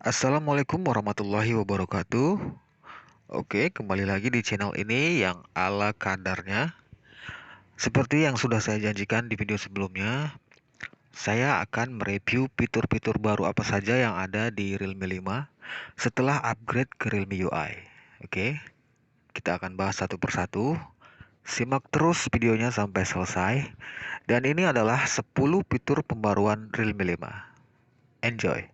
Assalamualaikum warahmatullahi wabarakatuh. Oke, kembali lagi di channel ini yang ala kadarnya. Seperti yang sudah saya janjikan di video sebelumnya, saya akan mereview fitur-fitur baru apa saja yang ada di Realme 5 setelah upgrade ke Realme UI. Oke, kita akan bahas satu persatu. Simak terus videonya sampai selesai. Dan ini adalah 10 fitur pembaruan Realme 5. Enjoy.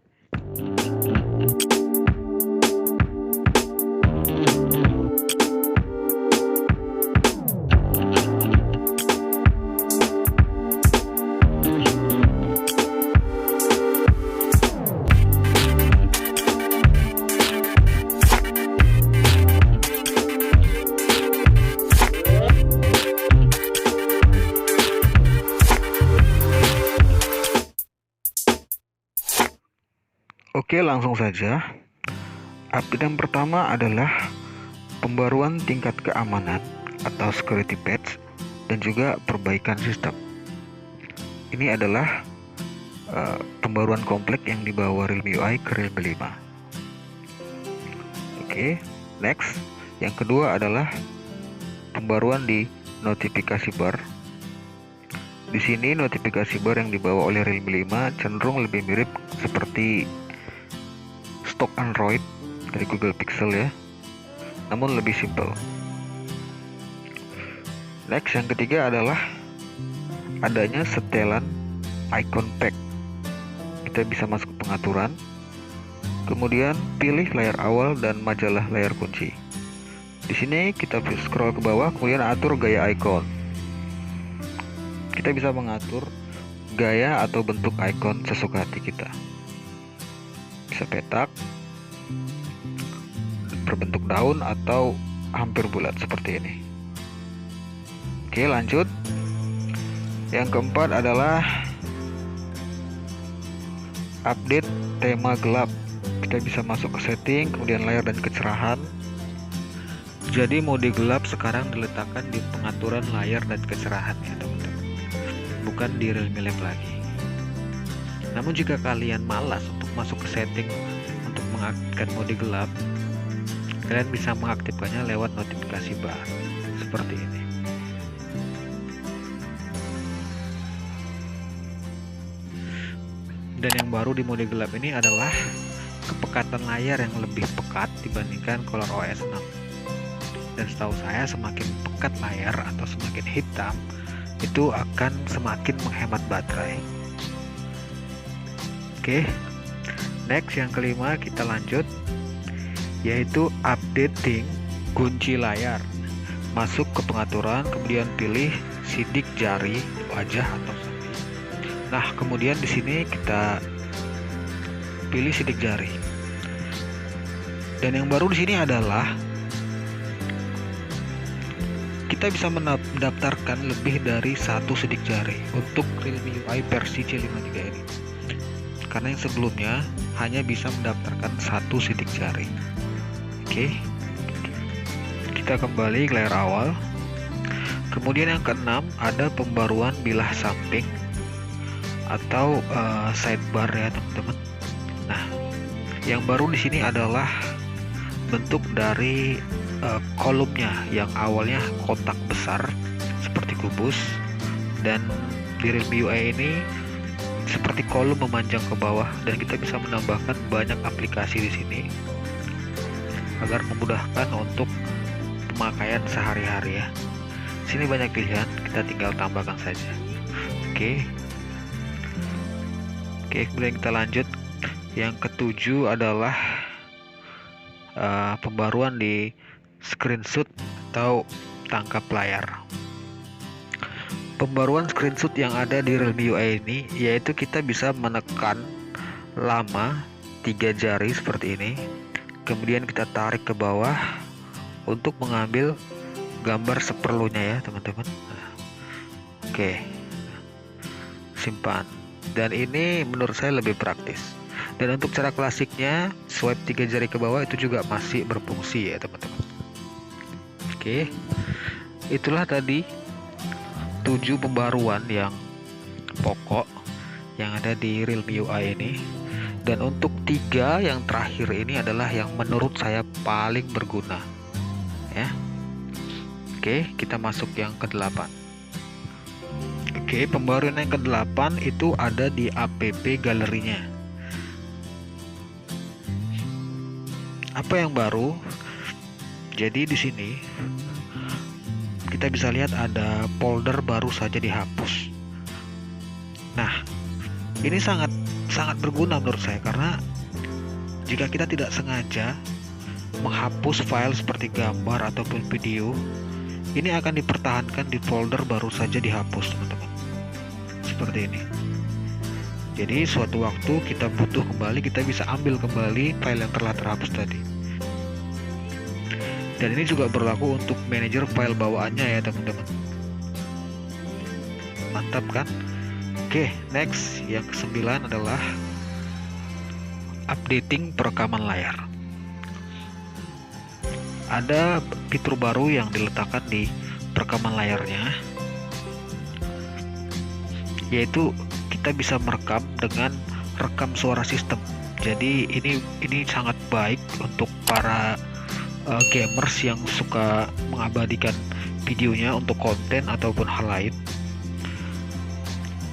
Oke, langsung saja. Update yang pertama adalah pembaruan tingkat keamanan atau security patch dan juga perbaikan sistem. Ini adalah pembaruan komplek yang dibawa Realme UI ke Realme 5. Oke, next. Yang kedua adalah pembaruan di notifikasi bar. Di sini notifikasi bar yang dibawa oleh Realme 5 cenderung lebih mirip seperti stok Android dari Google Pixel ya, namun lebih simple. Next, yang ketiga adalah adanya setelan icon pack. Kita bisa masuk ke pengaturan, kemudian pilih layar awal dan majalah layar kunci. Di sini kita scroll ke bawah, kemudian atur gaya icon. Kita bisa mengatur gaya atau bentuk icon sesuka hati kita. Bisa petak, berbentuk daun, atau hampir bulat seperti ini. Oke, lanjut. Yang keempat adalah update tema gelap. Kita bisa masuk ke setting, kemudian layar dan kecerahan. Jadi mode gelap sekarang diletakkan di pengaturan layar dan kecerahan ya teman-teman, bukan di Realme Lamp lagi. Namun jika kalian malas untuk masuk ke setting untuk mengaktifkan mode gelap, kalian bisa mengaktifkannya lewat notifikasi bar seperti ini. Dan yang baru di mode gelap ini adalah kepekatan layar yang lebih pekat dibandingkan ColorOS 6. Dan setahu saya semakin pekat layar atau semakin hitam itu akan semakin menghemat baterai. Oke, next yang kelima kita lanjut, yaitu updating kunci layar. Masuk ke pengaturan, kemudian pilih sidik jari wajah atau selfie. Nah, kemudian di sini kita pilih sidik jari. Dan yang baru di sini adalah kita bisa mendaftarkan lebih dari satu sidik jari untuk Realme UI versi C53 ini. Karena yang sebelumnya hanya bisa mendaftarkan satu sidik jari. Oke, kita kembali ke layar awal. Kemudian yang keenam ada pembaruan bilah samping atau sidebar ya teman-teman. Nah, yang baru di sini adalah bentuk dari kolomnya yang awalnya kotak besar seperti kubus, dan di Realme UI ini seperti kolom memanjang ke bawah, dan kita bisa menambahkan banyak aplikasi di sini agar memudahkan untuk pemakaian sehari-hari ya. Sini banyak pilihan, kita tinggal tambahkan saja. Oke, kemudian kita lanjut. Yang ketujuh adalah pembaruan di screenshot atau tangkap layar. Pembaruan screenshot yang ada di Realme UI ini yaitu kita bisa menekan lama 3 jari seperti ini, kemudian kita tarik ke bawah untuk mengambil gambar seperlunya ya teman-teman. Oke, simpan. Dan ini menurut saya lebih praktis. Dan untuk cara klasiknya swipe 3 jari ke bawah itu juga masih berfungsi ya teman-teman. Oke, itulah tadi 7 pembaruan yang pokok yang ada di Realme UI ini. Dan untuk 3 yang terakhir ini adalah yang menurut saya paling berguna ya. Oke, kita masuk yang ke-8. Oke, pembaruan yang ke-8 itu ada di app galerinya. Apa yang baru? Jadi di sini kita bisa lihat ada folder baru saja dihapus. Nah, ini sangat berguna menurut saya, karena jika kita tidak sengaja menghapus file seperti gambar ataupun video, ini akan dipertahankan di folder baru saja dihapus, teman-teman. Seperti ini. Jadi suatu waktu kita butuh kembali, kita bisa ambil kembali file yang telah terhapus tadi. Dan ini juga berlaku untuk manajer file bawaannya ya, teman-teman. Mantap kan? Oke, next yang ke-9 adalah updating perekaman layar. Ada fitur baru yang diletakkan di perekaman layarnya, yaitu kita bisa merekam dengan rekam suara sistem. Jadi ini sangat baik untuk para gamers yang suka mengabadikan videonya untuk konten ataupun hal lain.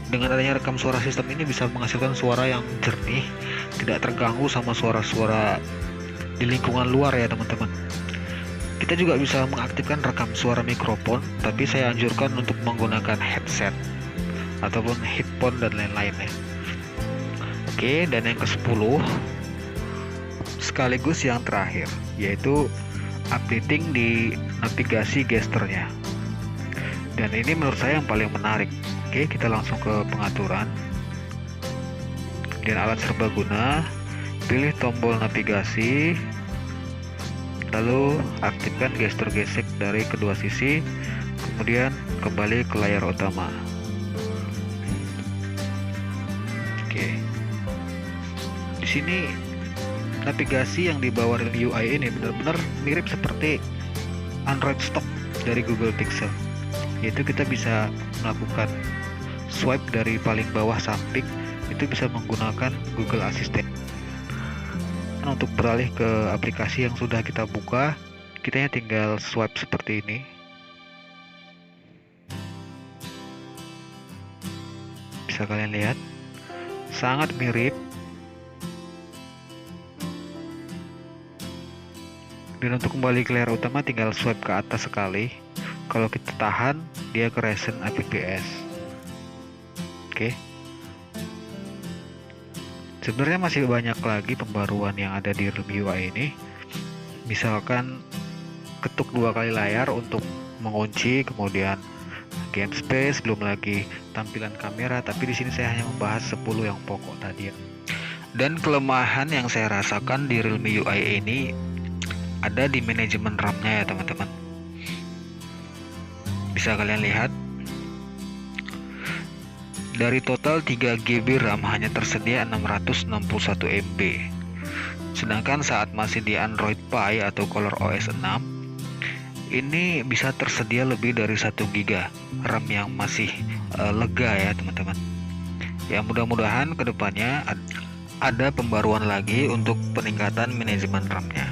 Dengan adanya rekam suara sistem ini bisa menghasilkan suara yang jernih, tidak terganggu sama suara-suara di lingkungan luar ya, teman-teman. Kita juga bisa mengaktifkan rekam suara mikrofon, tapi saya anjurkan untuk menggunakan headset ataupun headphone dan lain-lain ya. Oke, dan yang ke-10 sekaligus yang terakhir, yaitu updating di navigasi gesturnya. Dan ini menurut saya yang paling menarik. Oke, kita langsung ke pengaturan. Kemudian alat serbaguna, pilih tombol navigasi, lalu aktifkan gestur gesek dari kedua sisi, kemudian kembali ke layar utama. Oke. Di sini navigasi yang dibawa dari UI ini benar-benar mirip seperti Android stock dari Google Pixel, yaitu kita bisa melakukan swipe dari paling bawah samping, itu bisa menggunakan Google Assistant. Nah, untuk beralih ke aplikasi yang sudah kita buka, kita tinggal swipe seperti ini. Bisa kalian lihat, sangat mirip. Dan untuk kembali ke layar utama tinggal swipe ke atas sekali. Kalau kita tahan, dia ke recent apps. Oke. Sebenarnya masih banyak lagi pembaruan yang ada di Realme UI ini. Misalkan ketuk 2 kali layar untuk mengunci, kemudian game space, belum lagi tampilan kamera. Tapi di sini saya hanya membahas 10 yang pokok tadi. Dan kelemahan yang saya rasakan di Realme UI ini ada di manajemen RAM-nya ya, teman-teman. Bisa kalian lihat, dari total 3 GB RAM hanya tersedia 661 MB. Sedangkan saat masih di Android Pie atau ColorOS 6, ini bisa tersedia lebih dari 1 GB RAM yang masih lega ya, teman-teman. Ya, mudah-mudahan kedepannya ada pembaruan lagi untuk peningkatan manajemen RAM-nya.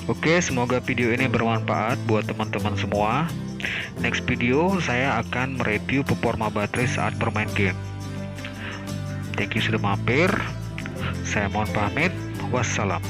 Oke, semoga video ini bermanfaat buat teman-teman semua. Next video saya akan mereview performa baterai saat bermain game. Thank you sudah mampir. Saya mohon pamit. Wassalam.